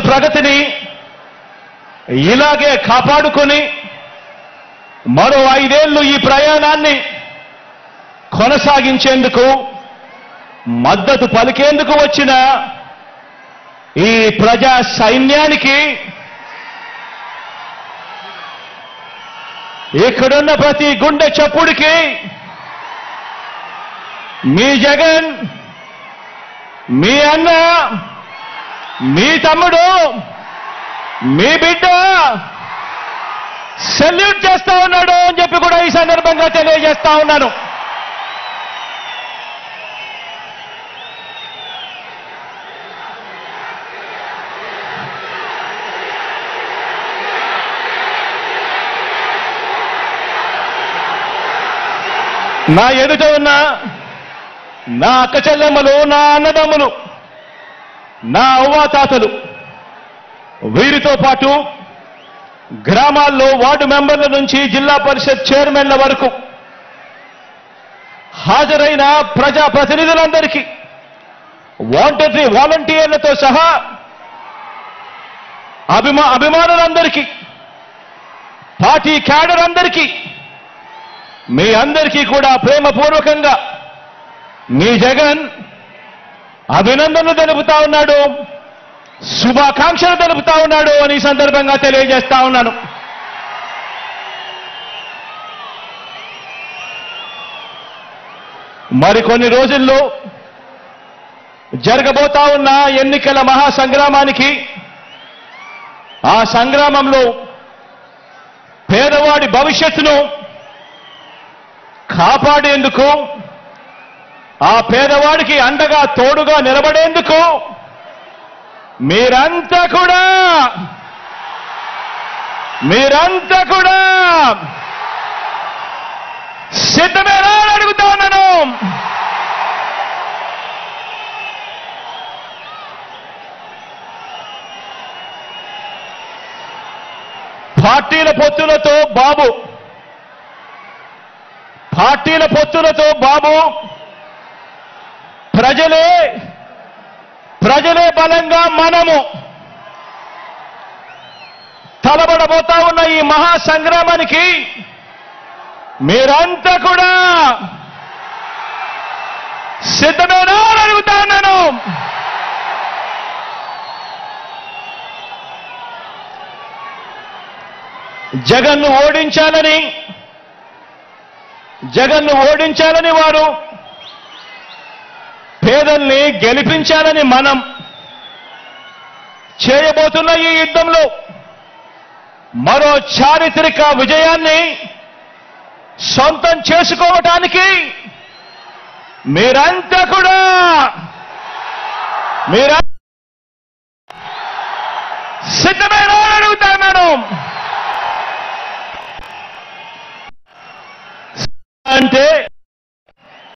ప్రగతిని ఇలాగే కాపాడుకొని మరో 5 ఏళ్లు ఈ ప్రయాణాన్ని కొనసాగించేందుకు మద్దతు పలికేందుకు వచ్చిన ఈ ప్రజా సైన్యానికి ఇక్కడున్న ప్రతి గుండె చప్పుడికి మీ జగన్, మీ అన్న, మీ తమ్ముడు, మీ బిడ్డ సెల్యూట్ చేస్తా ఉన్నాడు అని చెప్పి కూడా ఈ సందర్భంగా తెలియజేస్తా ఉన్నాను. నా ఎదుట ఉన్న నా అక్క చెల్లెమ్మలు, నా అన్నదమ్ములు, నా అవ్వాతాతలు, వీరితో పాటు గ్రామాల్లో వార్డు మెంబర్ల నుంచి జిల్లా పరిషత్ చైర్మన్ల వరకు హాజరైన ప్రజా ప్రతినిధులందరికీ, వాలంటీర్లతో సహా అభిమానులందరికీ, పార్టీ క్యాడర్ అందరికీ, మీ అందరికీ కూడా ప్రేమపూర్వకంగా మీ జగన్ అభినందనలు తెలుపుతా ఉన్నాడు, శుభాకాంక్షలు తెలుపుతా ఉన్నాడు అని ఈ సందర్భంగా తెలియజేస్తా ఉన్నాను. మరికొన్ని రోజుల్లో జరగబోతా ఉన్న ఎన్నికల మహాసంగ్రామానికి, ఆ సంగ్రామంలో పేదవాడి భవిష్యత్తును కాపాడేందుకు, ఆ పేదవాడికి అండగా తోడుగా నిలబడేందుకు మీరంతా కూడా సిద్ధమేనా అని అడుగుతా ఉన్నాను. పార్టీల పొత్తులతో బాబు ప్రజలే బలంగా మనము తలబడబోతా ఉన్న ఈ మహాసంగ్రామానికి మీరంతా కూడా సిద్ధమేనా అని అడుగుతా ఉన్నాను. జగన్ను ఓడించాలని వారు, పేదల్ని గెలిపించాలని మనం చేయబోతున్న ఈ యుద్ధంలో మరో చారిత్రక విజయాన్ని సొంతం చేసుకోవటానికి మీరంతా కూడా సిద్ధమేనా అని అడుగుతున్నాను. అంటే